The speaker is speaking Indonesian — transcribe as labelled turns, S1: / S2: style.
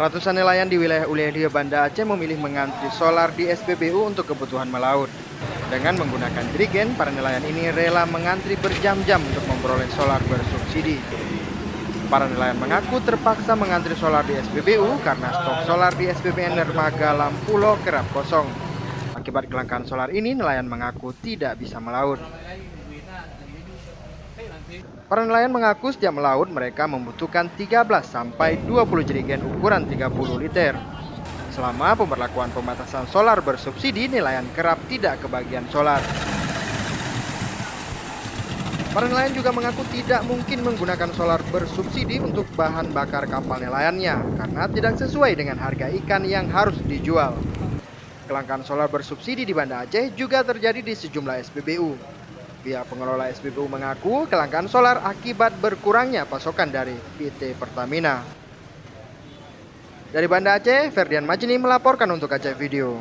S1: Ratusan nelayan di wilayah Uledia Banda Aceh memilih mengantri solar di SPBU untuk kebutuhan melaut. Dengan menggunakan jerigen, para nelayan ini rela mengantri berjam-jam untuk memperoleh solar bersubsidi. Para nelayan mengaku terpaksa mengantri solar di SPBU karena stok solar di SPBN Dermaga Lampulo kerap kosong. Akibat kelangkaan solar ini, nelayan mengaku tidak bisa melaut. Para nelayan mengaku setiap melaut mereka membutuhkan 13 sampai 20 jerigen ukuran 30 liter. Selama pemberlakuan pembatasan solar bersubsidi, nelayan kerap tidak kebagian solar. Para nelayan juga mengaku tidak mungkin menggunakan solar bersubsidi untuk bahan bakar kapal nelayannya karena tidak sesuai dengan harga ikan yang harus dijual. Kelangkaan solar bersubsidi di Banda Aceh juga terjadi di sejumlah SPBU. Pihak pengelola SPBU mengaku kelangkaan solar akibat berkurangnya pasokan dari PT Pertamina. Dari Banda Aceh, Ferdian Majni melaporkan untuk Aceh Video.